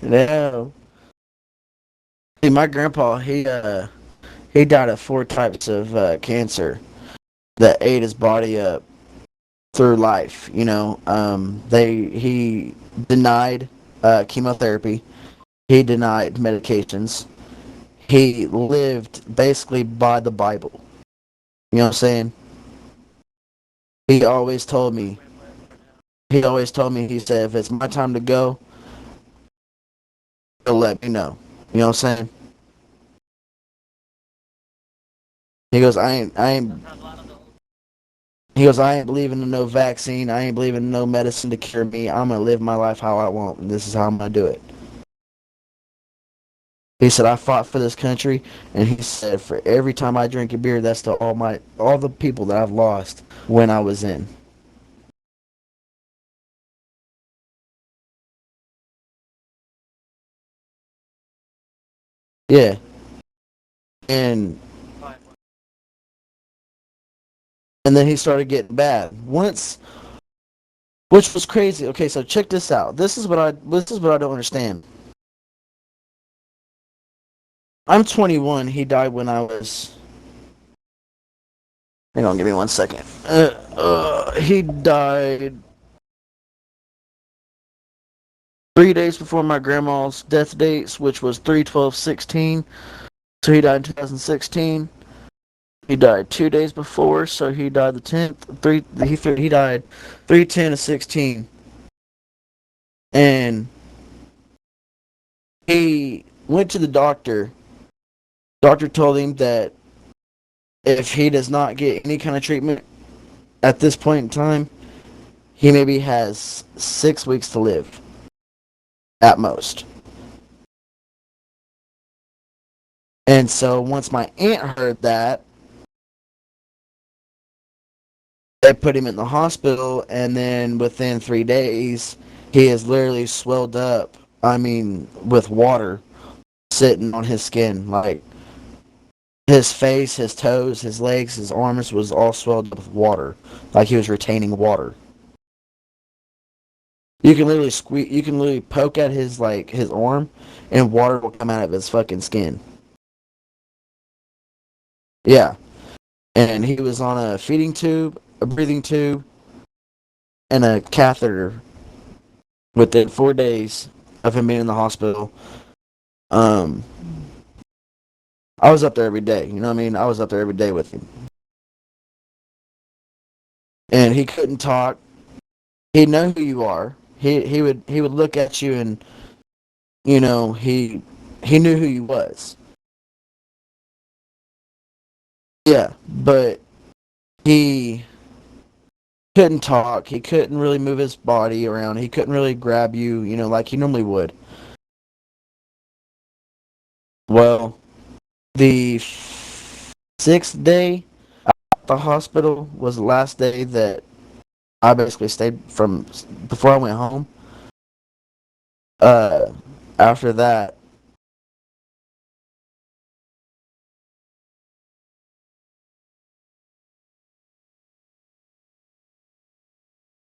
No. See, my grandpa, he died of four types of cancer that ate his body up through life. He denied chemotherapy. He denied medications. He lived basically by the Bible. You know what I'm saying? He always told me. He always told me. He said, "If it's my time to go, he'll let me know." You know what I'm saying? He goes, "I ain't, I ain't." He goes, "I ain't believing in no vaccine. I ain't believing in no medicine to cure me. I'm gonna live my life how I want, and this is how I'm gonna do it." He said, "I fought for this country," and he said, "For every time I drink a beer, that's to all the people that I've lost when I was in." Yeah, and then he started getting bad once, which was crazy. Okay, so check this out. This is what I don't understand. I'm 21. He died when I was. Hang on, give me 1 second. He died 3 days before my grandma's death dates, which was 3/12/16. So he died in 2016. He died 2 days before, so he died the 10th. He died 3/10/16, and he went to the doctor. Doctor told him that if he does not get any kind of treatment at this point in time, he maybe has 6 weeks to live at most. And so once my aunt heard that, they put him in the hospital, and then within 3 days, he is literally swelled up. I mean, with water sitting on his skin, like his face, his toes, his legs, his arms was all swelled up with water, like he was retaining water. You can literally poke at his arm, and water will come out of his fucking skin. Yeah, and he was on a feeding tube, a breathing tube, and a catheter within 4 days of him being in the hospital. Um, I was up there every day. You know what I mean? I was up there every day with him, and he couldn't talk. He'd know who you are. He would look at you, and he knew who you was. Yeah, but he couldn't talk. He couldn't really move his body around. He couldn't really grab you, like he normally would. Well, the sixth day at the hospital was the last day that I basically stayed from before I went home. Uh, After that,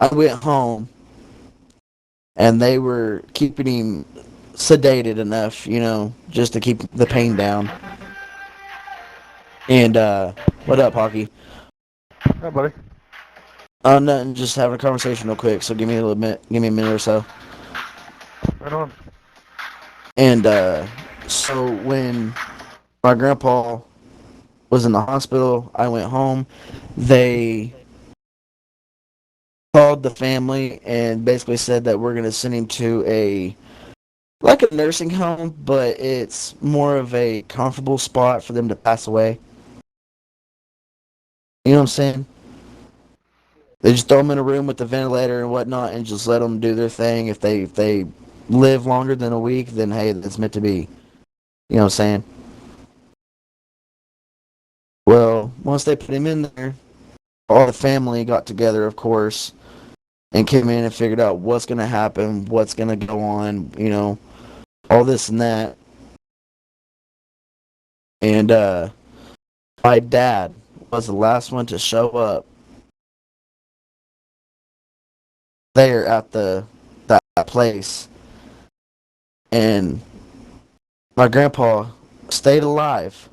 I went home, and they were keeping him sedated enough, just to keep the pain down. And what up, Hockey? Hi, buddy. Nothing, just having a conversation real quick. So give me a minute or so. Right on. And so when my grandpa was in the hospital, I went home. They called the family and basically said that we're gonna send him to a like a nursing home, but it's more of a comfortable spot for them to pass away. You know what I'm saying? They just throw them in a room with the ventilator and whatnot, and just let them do their thing. If they live longer than a week, then hey, that's meant to be. You know what I'm saying? Well, once they put him in there, all the family got together, of course, and came in and figured out what's gonna happen, what's gonna go on, all this and that. And my dad was the last one to show up there at the that place. and my grandpa stayed alive.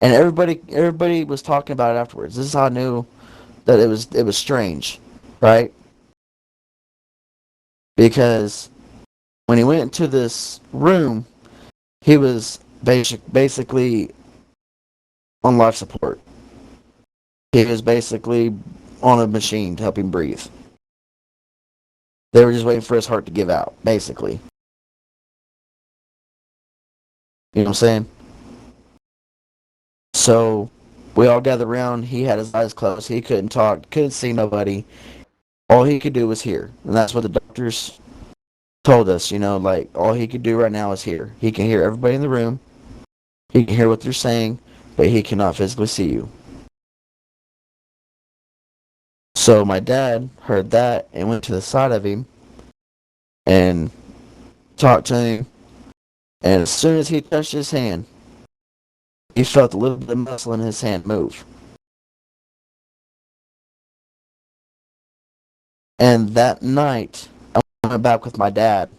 And everybody was talking about it afterwards. This is how I knew that it was strange, right? Because when he went into this room, he was basically on life support. He was basically on a machine to help him breathe. They were just waiting for his heart to give out, basically. You know what I'm saying? So we all gathered around. He had his eyes closed. He couldn't talk, couldn't see nobody. All he could do was hear. And that's what the doctors told us, like all he could do right now is hear. He can hear everybody in the room. He can hear what they're saying, but he cannot physically see you. So my dad heard that and went to the side of him and talked to him. And as soon as he touched his hand, he felt a little bit of muscle in his hand move. And that night, I went back with my dad.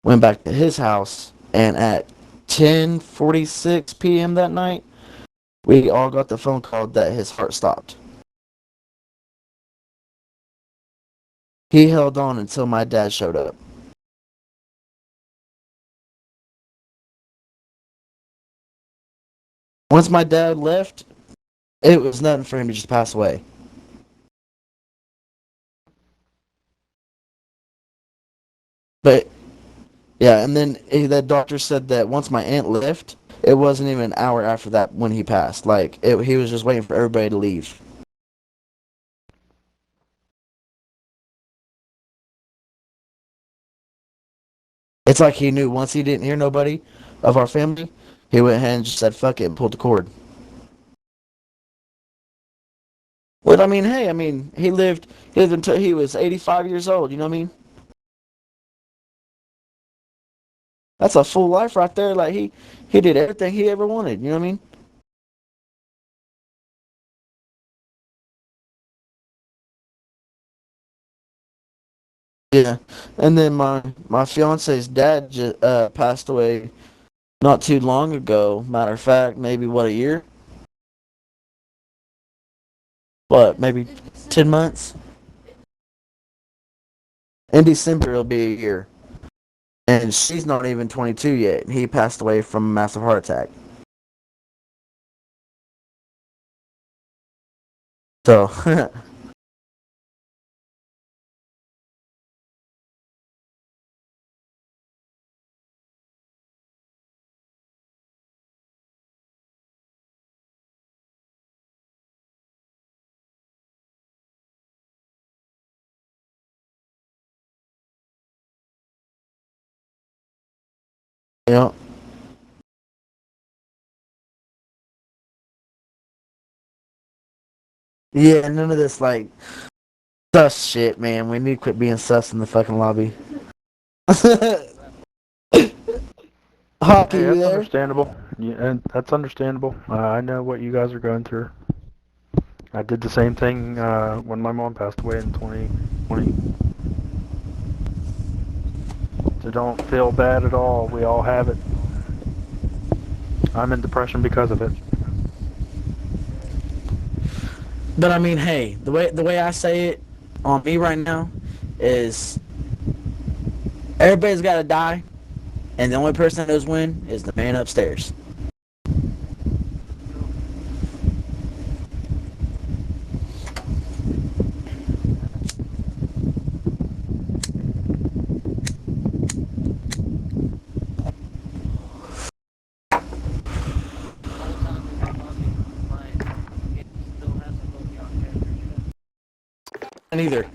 Went back to his house, and at 10:46 p.m. that night, we all got the phone call that his heart stopped. He held on until my dad showed up. Once my dad left, it was nothing for him to just pass away. But yeah, and then that doctor said that once my aunt left, it wasn't even an hour after that when he passed. Like he was just waiting for everybody to leave. It's like he knew once he didn't hear nobody of our family, he went ahead and just said fuck it and pulled the cord. Well, I mean, hey, he lived until he was 85 years old. You know what I mean? That's a full life right there. Like he did everything he ever wanted. You know what I mean? Yeah. And then my fiance's dad passed away not too long ago. Matter of fact, maybe what, a year? What, maybe 10 months? In December it'll be a year. And she's not even 22 yet. He passed away from a massive heart attack. So you know, yeah, none of this like sus shit, man. We need to quit being sus in the fucking lobby. Hockey, Hey, you that's there? understandable. Yeah, and that's understandable. I know what you guys are going through. I did the same thing when my mom passed away in 2020. So don't feel bad at all. We all have it. I'm in depression because of it. But I mean, hey, the way I say it on me right now is everybody's got to die, and the only person that knows when is the man upstairs. Neither.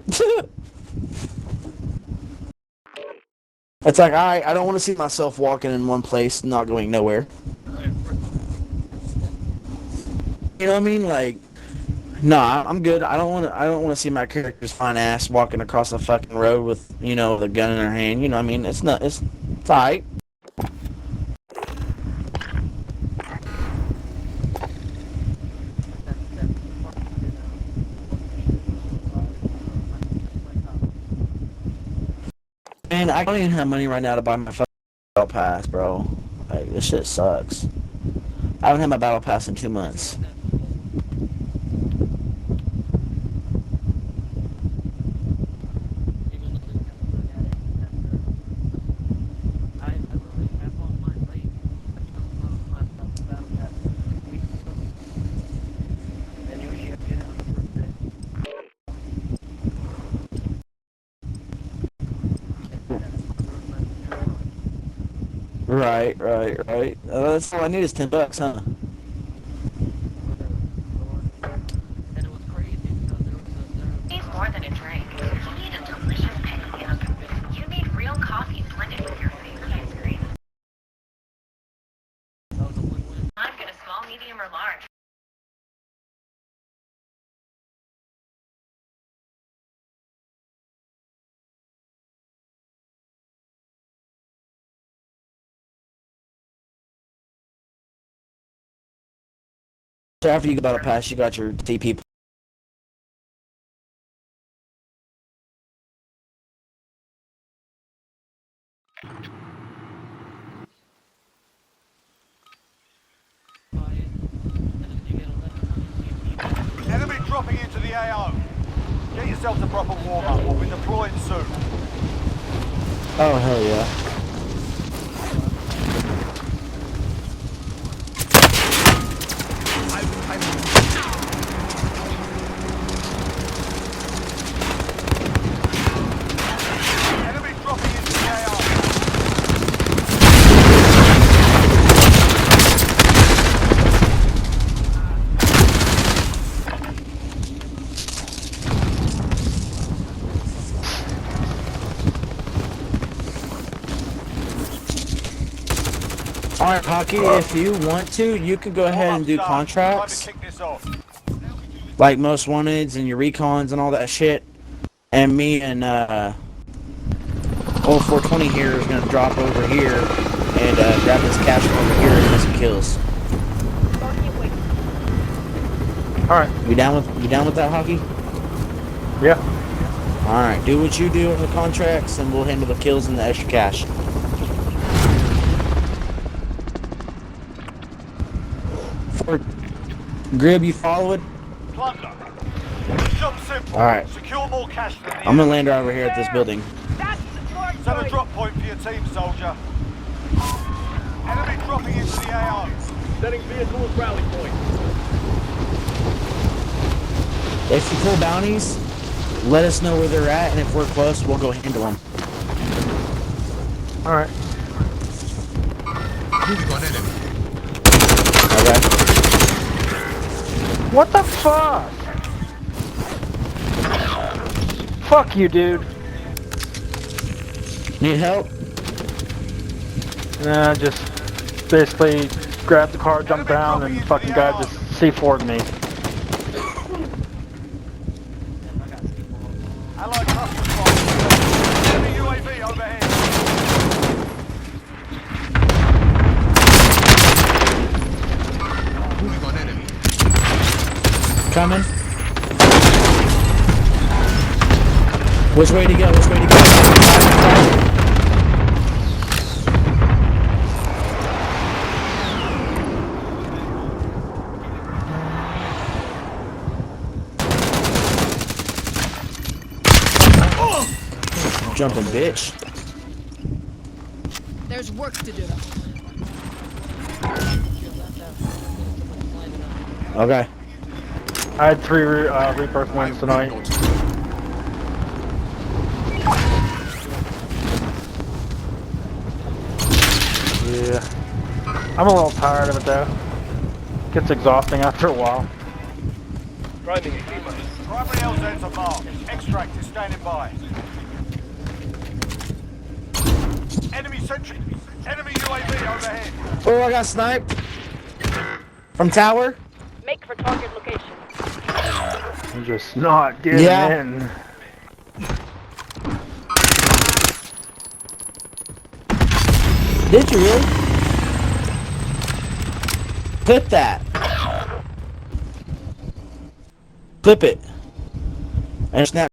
It's like I don't want to see myself walking in one place, not going nowhere. You know what I mean? Like, nah, I'm good. I don't want to see my character's fine ass walking across a fucking road with the gun in her hand. You know what I mean? It's not. It's alright. Man, I don't even have money right now to buy my fucking battle pass, bro. Like, this shit sucks. I haven't had my battle pass in 2 months. Right. That's all I need is $10, huh? He's more than a drink. You need a delicious pick-me-up. You need real coffee blended with your favorite ice cream. I'm gonna small, medium, or large. So after you get battle pass, you got your TP. Enemy dropping into the AO. Get yourself to proper warm-up. We'll be deploying soon. Oh, hell yeah. Enemy dropping into the AO. Alright, Hockey, if you want to, you can go ahead and do contracts. Time to kick this off. Like Most Wanteds and your recons and all that shit. And me and, old 420 here is gonna drop over here and, grab this cash from over here and get some kills. Alright. You down with that, Hockey? Yeah. Alright, do what you do on the contracts and we'll handle the kills and the extra cash. For Grib, you follow it? Plunder. Job simple. Alright. Secure more cash than the I'm gonna land right over here at this building. Set a drop point for your team, soldier. Enemy dropping into the AO. Setting vehicle as rally point. If you pull bounties, let us know where they're at, and if we're close, we'll go handle them. Alright. Moving on enemy. Okay. What the fuck? Fuck you, dude. Need help? Nah, just basically grabbed the car, jumped down, and fucking guy just C4'd me. Allied cluster strike. Enemy UAV overhead. Moving on enemy. Coming. Which way to go? Which way to go? Jumping bitch. There's work to do. Okay. I had 3 rebirth wins tonight. Yeah. I'm a little tired of it though. Gets exhausting after a while. Driving a Lima. Primary LZs are marked. Extract is standing by. Enemy sentry. Enemy UAV overhead. Oh, I got sniped. From tower? Make for target location. I'm just not getting in. Did you really? Clip that. Clip it. And snap.